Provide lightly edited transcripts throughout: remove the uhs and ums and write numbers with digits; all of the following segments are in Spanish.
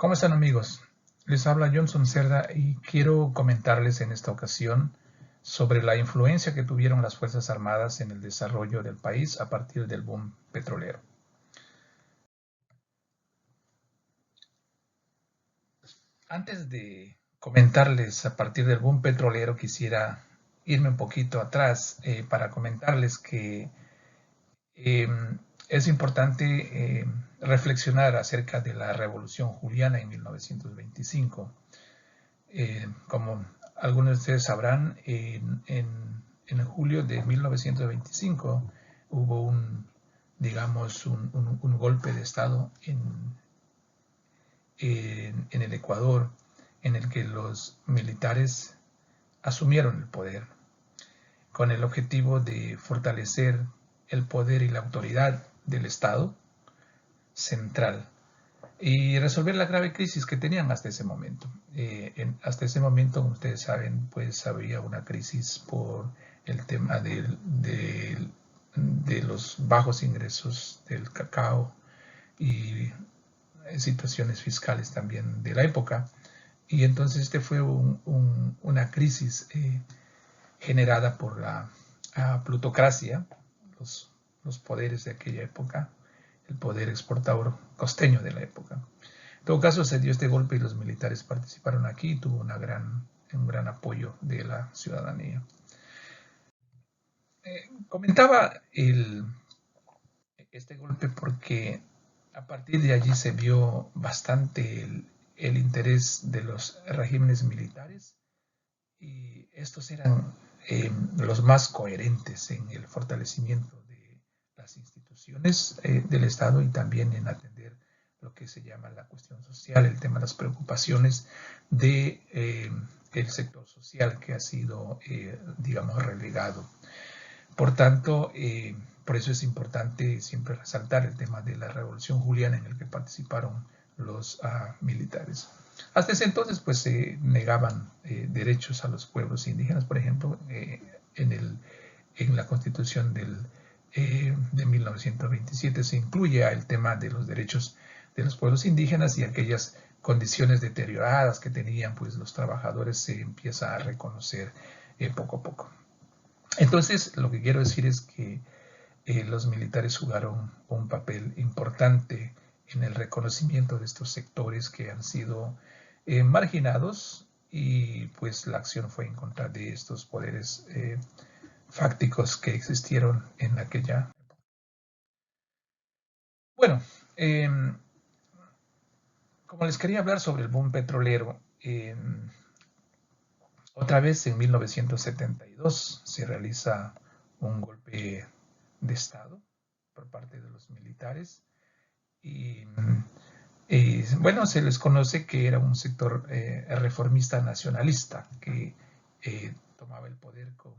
¿Cómo están amigos? Les habla Johnson Cerda y quiero comentarles en esta ocasión sobre la influencia que tuvieron las Fuerzas Armadas en el desarrollo del país a partir del boom petrolero. Antes de comentarles a partir del boom petrolero, quisiera irme un poquito atrás para comentarles que eh, es importante reflexionar acerca de la Revolución Juliana en 1925. Como algunos de ustedes sabrán, en julio de 1925 hubo digamos, un golpe de Estado en el Ecuador, en el que los militares asumieron el poder con el objetivo de fortalecer el poder y la autoridad del Estado central y resolver la grave crisis que tenían hasta ese momento. Hasta ese momento, como ustedes saben, pues había una crisis por el tema de los bajos ingresos del cacao y situaciones fiscales también de la época. Y entonces fue una crisis generada por la plutocracia, los, los poderes de aquella época, el poder exportador costeño de la época. En todo caso, se dio este golpe y los militares participaron aquí y tuvo un gran apoyo de la ciudadanía. Comentaba este golpe porque a partir de allí se vio bastante el interés de los regímenes militares y estos eran los más coherentes en el fortalecimiento de las instituciones del Estado y también en atender lo que se llama la cuestión social, el tema de las preocupaciones de el sector social que ha sido, digamos, relegado. Por tanto, por eso es importante siempre resaltar el tema de la Revolución Juliana en el que participaron los militares. Hasta ese entonces, pues se negaban derechos a los pueblos indígenas, por ejemplo, en la Constitución de 1927 se incluye el tema de los derechos de los pueblos indígenas y aquellas condiciones deterioradas que tenían pues los trabajadores se empieza a reconocer poco a poco. Entonces, lo que quiero decir es que los militares jugaron un papel importante en el reconocimiento de estos sectores que han sido marginados y pues la acción fue en contra de estos poderes fácticos que existieron en aquella época. Bueno, como les quería hablar sobre el boom petrolero, otra vez en 1972 se realiza un golpe de Estado por parte de los militares y bueno, se les conoce que era un sector reformista nacionalista que tomaba el poder con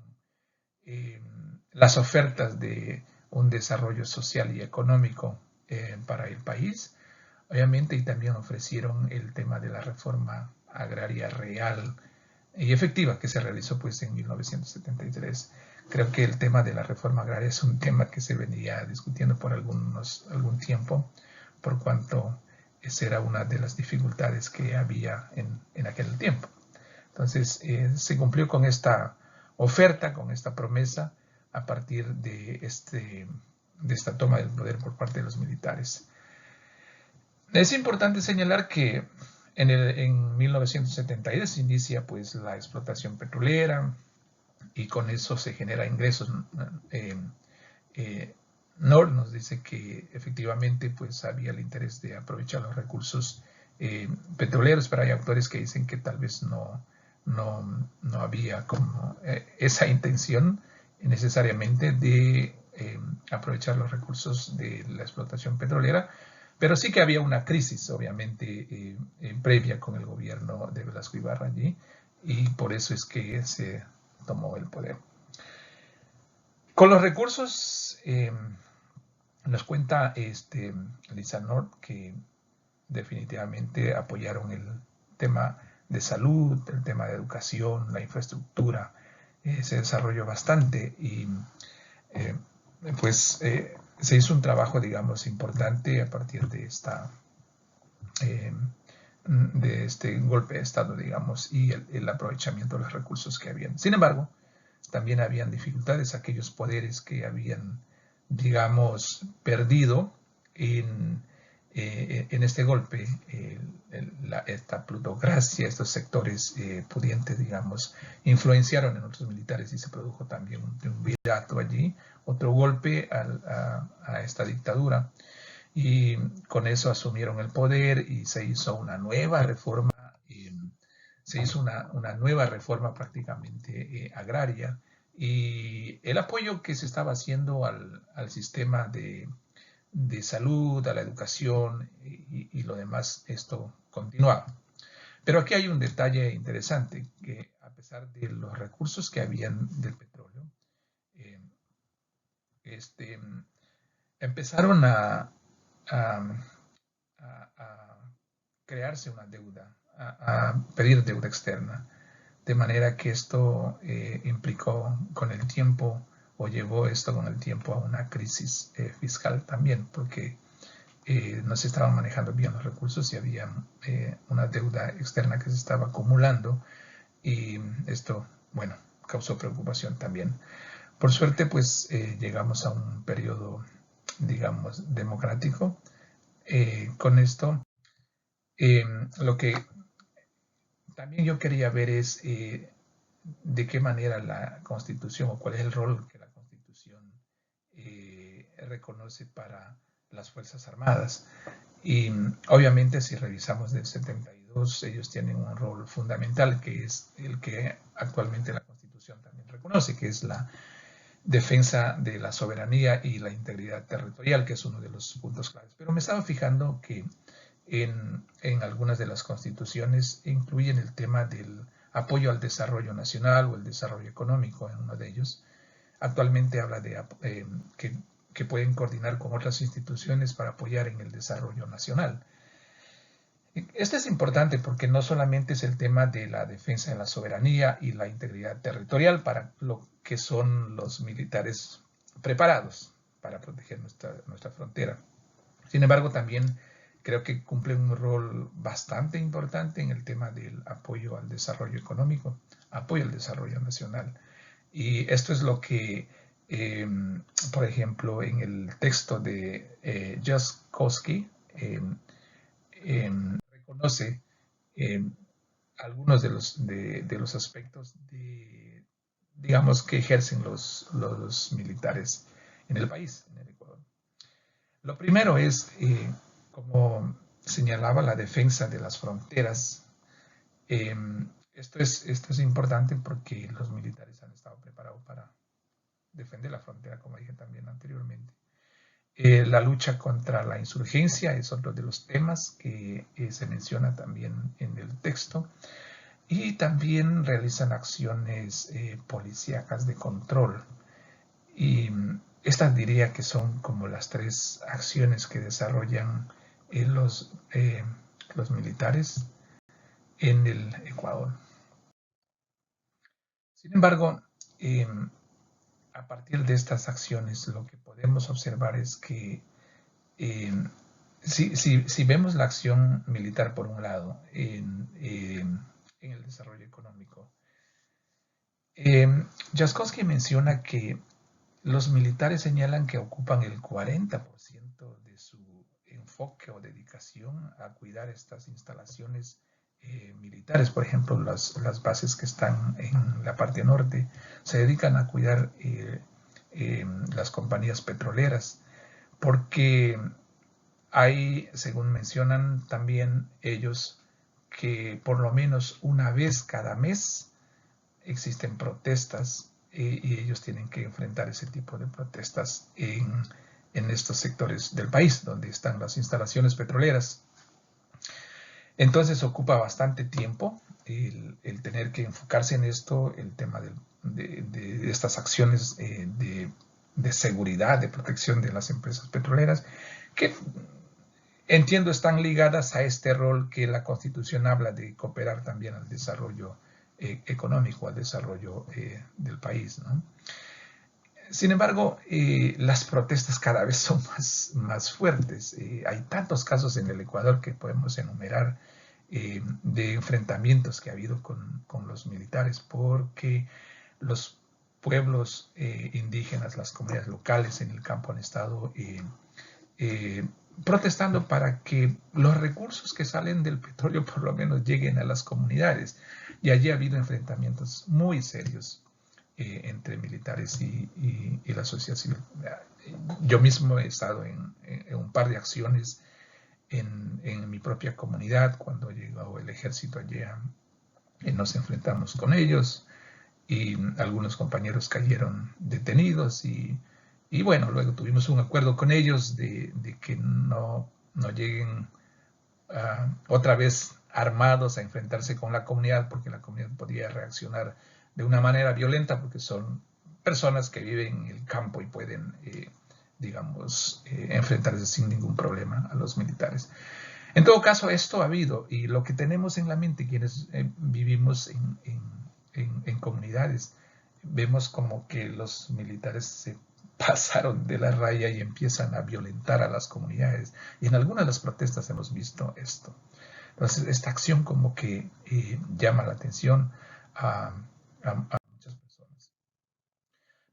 las ofertas de un desarrollo social y económico para el país, obviamente, y también ofrecieron el tema de la reforma agraria real y efectiva que se realizó pues en 1973. Creo que el tema de la reforma agraria es un tema que se venía discutiendo por algún tiempo, por cuanto esa era una de las dificultades que había en aquel tiempo. Entonces, se cumplió con esta oferta, con esta promesa, a partir de esta toma del poder por parte de los militares. Es importante señalar que en 1972 se inicia pues la explotación petrolera y con eso se genera ingresos. Nord nos dice que efectivamente pues había el interés de aprovechar los recursos petroleros, pero hay autores que dicen que tal vez no había como esa intención necesariamente de aprovechar los recursos de la explotación petrolera, pero sí que había una crisis, obviamente, previa con el gobierno de Velasco Ibarra allí, y por eso es que se tomó el poder. Con los recursos, nos cuenta Lisa Nord que definitivamente apoyaron el tema de salud, el tema de educación, la infraestructura, se desarrolló bastante y pues se hizo un trabajo, digamos, importante a partir de de este golpe de Estado, digamos, y el aprovechamiento de los recursos que habían. Sin embargo, también habían dificultades, aquellos poderes que habían, digamos, perdido en este golpe, esta plutocracia, estos sectores pudientes, digamos, influenciaron en otros militares y se produjo también un virato allí, otro golpe a esta dictadura. Y con eso asumieron el poder y se hizo una nueva reforma, una nueva reforma prácticamente agraria, y el apoyo que se estaba haciendo al sistema de salud, a la educación y lo demás, esto continuaba. Pero aquí hay un detalle interesante, que a pesar de los recursos que habían del petróleo, eh, este, empezaron a, a crearse una deuda, a pedir deuda externa, de manera que esto implicó con el tiempo, o llevó esto con el tiempo a una crisis fiscal también, porque no se estaban manejando bien los recursos y había una deuda externa que se estaba acumulando, y esto, bueno, causó preocupación también. Por suerte, pues llegamos a un periodo, digamos, democrático. Con esto, lo que también yo quería ver es de qué manera la Constitución, o cuál es el rol que la Constitución reconoce para las Fuerzas Armadas. Y obviamente, si revisamos del 72, ellos tienen un rol fundamental, que es el que actualmente la Constitución también reconoce, que es la defensa de la soberanía y la integridad territorial, que es uno de los puntos claves. Pero me estaba fijando que en algunas de las constituciones incluyen el tema del apoyo al desarrollo nacional o el desarrollo económico en uno de ellos. Actualmente habla de que pueden coordinar con otras instituciones para apoyar en el desarrollo nacional. Esto es importante porque no solamente es el tema de la defensa de la soberanía y la integridad territorial, para lo que son los militares preparados para proteger nuestra frontera. Sin embargo, también creo que cumple un rol bastante importante en el tema del apoyo al desarrollo económico, apoyo al desarrollo nacional. Y esto es lo que, por ejemplo, en el texto de Jaskowski, reconoce algunos de los aspectos digamos, que ejercen los militares en el país, en el Ecuador. Lo primero es, como señalaba, la defensa de las fronteras. Eh, esto es importante porque los militares han estado preparados para defender la frontera, como dije también anteriormente. La lucha contra la insurgencia es otro de los temas que se menciona también en el texto. Y también realizan acciones policíacas de control. Y estas diría que son como las tres acciones que desarrollan los militares en el Ecuador. Sin embargo, a partir de estas acciones, lo que podemos observar es que si vemos la acción militar por un lado en el desarrollo económico, Jaskowski menciona que los militares señalan que ocupan el 40% de su enfoque o dedicación a cuidar estas instalaciones militares. Por ejemplo, las bases que están en la parte norte se dedican a cuidar las compañías petroleras, porque hay, según mencionan también ellos, que por lo menos una vez cada mes existen protestas y ellos tienen que enfrentar ese tipo de protestas en estos sectores del país donde están las instalaciones petroleras. Entonces ocupa bastante tiempo el tener que enfocarse en esto, el tema de estas acciones de seguridad, de protección de las empresas petroleras, que entiendo están ligadas a este rol que la Constitución habla de cooperar también al desarrollo económico, al desarrollo del país, ¿no? Sin embargo, las protestas cada vez son más fuertes. Hay tantos casos en el Ecuador que podemos enumerar de enfrentamientos que ha habido con los militares, porque los pueblos indígenas, las comunidades locales en el campo han estado protestando para que los recursos que salen del petróleo por lo menos lleguen a las comunidades. Y allí ha habido enfrentamientos muy serios entre militares y la sociedad civil. Yo mismo he estado en un par de acciones en mi propia comunidad. Cuando llegó el ejército allí, nos enfrentamos con ellos y algunos compañeros cayeron detenidos y bueno, luego tuvimos un acuerdo con ellos de que no lleguen otra vez armados a enfrentarse con la comunidad, porque la comunidad podría reaccionar de una manera violenta, porque son personas que viven en el campo y pueden, digamos, enfrentarse sin ningún problema a los militares. En todo caso, esto ha habido, y lo que tenemos en la mente quienes vivimos en comunidades, vemos como que los militares se pasaron de la raya y empiezan a violentar a las comunidades. Y en algunas de las protestas hemos visto esto. Entonces, esta acción como que llama la atención a muchas personas.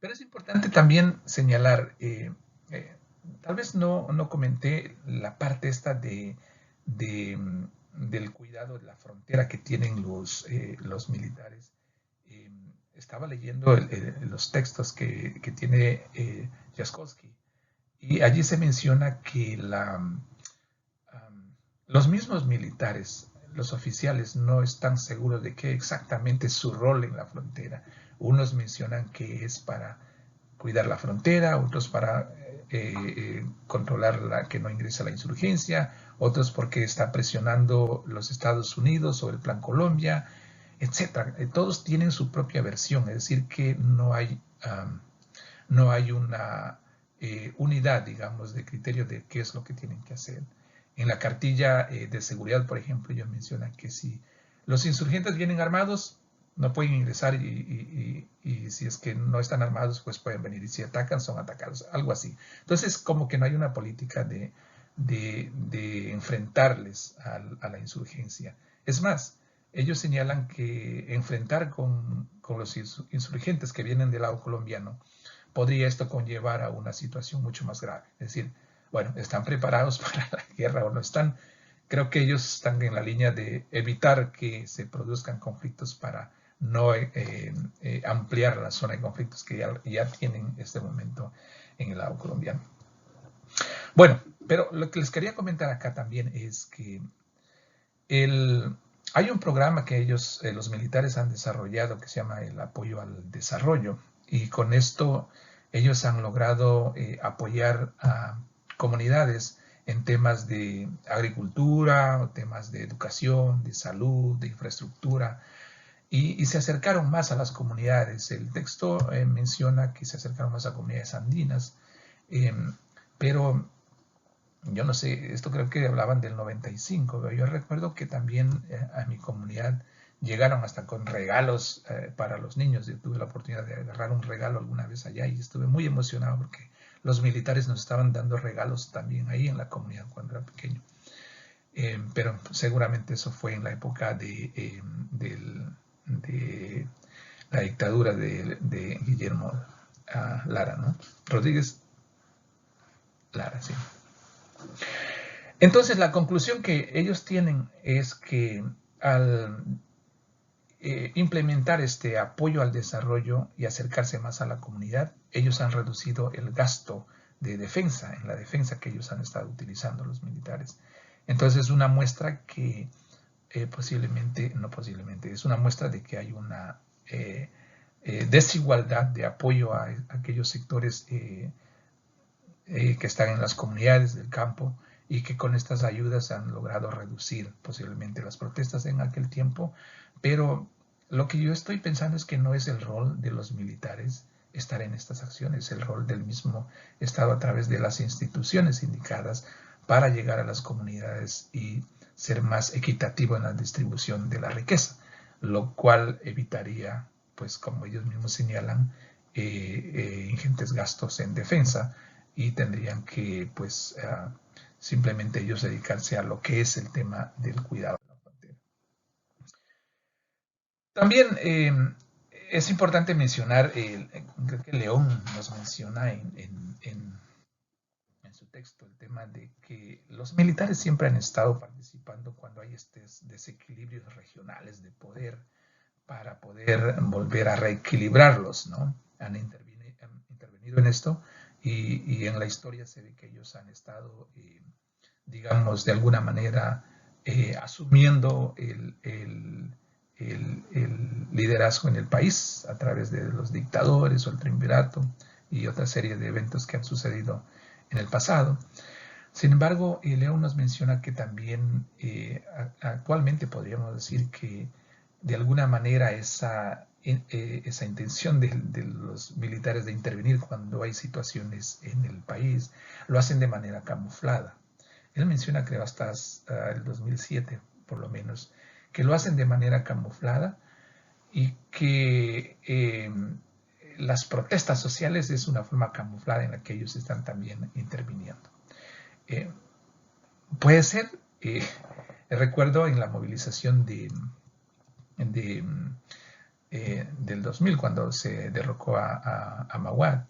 Pero es importante también señalar, tal vez no comenté la parte esta del cuidado de la frontera que tienen los militares. Estaba leyendo los textos que tiene Jaskowski, y allí se menciona que los mismos militares, los oficiales, no están seguros de qué exactamente es su rol en la frontera. Unos mencionan que es para cuidar la frontera, otros para controlar que no ingrese la insurgencia, otros porque está presionando los Estados Unidos o el Plan Colombia, etcétera. Todos tienen su propia versión, es decir, que no hay una unidad, digamos, de criterio de qué es lo que tienen que hacer. En la cartilla de seguridad, por ejemplo, ellos mencionan que si los insurgentes vienen armados, no pueden ingresar y si es que no están armados, pues pueden venir. Y si atacan, son atacados, algo así. Entonces, como que no hay una política de enfrentarles a la insurgencia. Es más, ellos señalan que enfrentar con los insurgentes que vienen del lado colombiano podría esto conllevar a una situación mucho más grave. Es decir, bueno, ¿están preparados para la guerra o no están? Creo que ellos están en la línea de evitar que se produzcan conflictos para no ampliar la zona de conflictos que ya tienen en este momento en el lado colombiano. Bueno, pero lo que les quería comentar acá también es que hay un programa que ellos, los militares, han desarrollado que se llama el apoyo al desarrollo, y con esto ellos han logrado apoyar a comunidades en temas de agricultura, temas de educación, de salud, de infraestructura, y se acercaron más a las comunidades. El texto menciona que se acercaron más a comunidades andinas, pero yo no sé, esto creo que hablaban del 95, pero yo recuerdo que también a mi comunidad llegaron hasta con regalos para los niños. Yo tuve la oportunidad de agarrar un regalo alguna vez allá y estuve muy emocionado porque los militares nos estaban dando regalos también ahí en la comunidad cuando era pequeño. Pero seguramente eso fue en la época de la dictadura de Guillermo Lara, ¿no? Rodríguez Lara, sí. Entonces, la conclusión que ellos tienen es que al implementar este apoyo al desarrollo y acercarse más a la comunidad, ellos han reducido el gasto de defensa, en la defensa que ellos han estado utilizando los militares. Entonces, es una muestra que es una muestra de que hay una desigualdad de apoyo a aquellos sectores que están en las comunidades del campo, y que con estas ayudas han logrado reducir posiblemente las protestas en aquel tiempo. Pero lo que yo estoy pensando es que no es el rol de los militares estar en estas acciones, es el rol del mismo Estado a través de las instituciones indicadas para llegar a las comunidades y ser más equitativo en la distribución de la riqueza, lo cual evitaría, pues como ellos mismos señalan, ingentes gastos en defensa, y tendrían que, pues, simplemente ellos dedicarse a lo que es el tema del cuidado de la frontera. También es importante mencionar, creo que León nos menciona en su texto el tema de que los militares siempre han estado participando cuando hay estos desequilibrios regionales de poder para poder volver a reequilibrarlos, ¿no? Han intervenido en esto y en la historia se ve que ellos han estado, digamos, de alguna manera asumiendo el liderazgo en el país a través de los dictadores o el triunvirato y otra serie de eventos que han sucedido en el pasado. Sin embargo, León nos menciona que también actualmente podríamos decir que de alguna manera esa intención de los militares de intervenir cuando hay situaciones en el país lo hacen de manera camuflada. Él menciona, creo, hasta el 2007, por lo menos, que lo hacen de manera camuflada y que las protestas sociales es una forma camuflada en la que ellos están también interviniendo. Puede ser, recuerdo en la movilización del 2000, cuando se derrocó a Mahuad,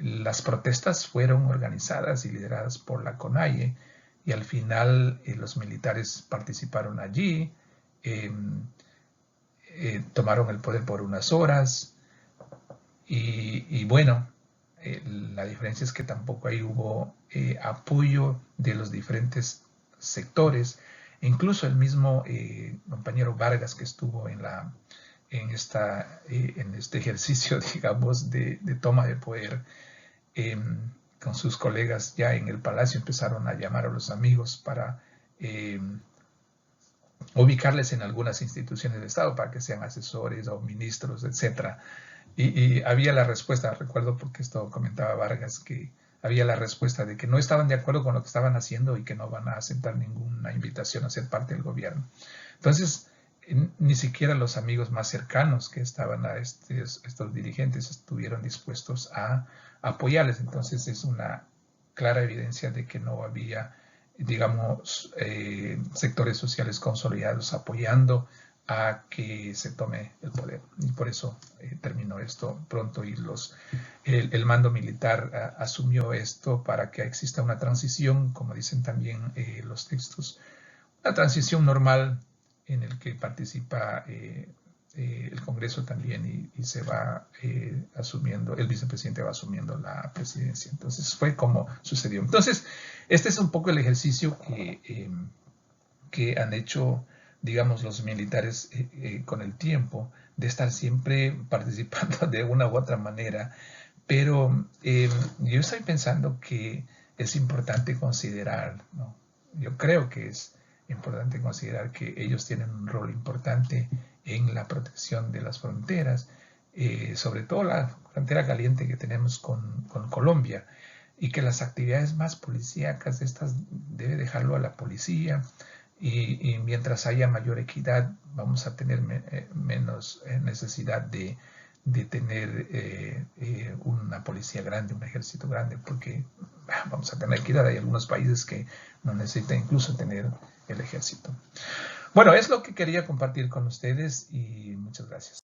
las protestas fueron organizadas y lideradas por la CONAIE y al final los militares participaron allí, tomaron el poder por unas horas y bueno, la diferencia es que tampoco ahí hubo apoyo de los diferentes sectores. Incluso el mismo compañero Vargas que estuvo en este ejercicio, digamos, de toma de poder, con sus colegas ya en el palacio empezaron a llamar a los amigos para ubicarles en algunas instituciones de Estado para que sean asesores o ministros, etcétera. Y había la respuesta, recuerdo porque esto comentaba Vargas, que había la respuesta de que no estaban de acuerdo con lo que estaban haciendo y que no van a aceptar ninguna invitación a ser parte del gobierno. Entonces, ni siquiera los amigos más cercanos que estaban a estos dirigentes estuvieron dispuestos a apoyarles. Entonces, es una clara evidencia de que no había, digamos, sectores sociales consolidados apoyando a que se tome el poder. Y por eso terminó esto pronto y el mando militar asumió esto para que exista una transición, como dicen también los textos, una transición normal en el que participa el Congreso también y se va asumiendo, el vicepresidente va asumiendo la presidencia. Entonces fue como sucedió. Entonces, este es un poco el ejercicio que han hecho, digamos, los militares con el tiempo, de estar siempre participando de una u otra manera. Pero yo estoy pensando que es importante considerar, ¿no? Yo creo que es importante considerar que ellos tienen un rol importante en la protección de las fronteras, sobre todo la frontera caliente que tenemos con Colombia, y que las actividades más policíacas de estas debe dejarlo a la policía, y mientras haya mayor equidad vamos a tener menos necesidad de tener una policía grande, un ejército grande, porque vamos a tener equidad. Hay algunos países que no necesitan incluso tener el ejército. Bueno, es lo que quería compartir con ustedes y muchas gracias.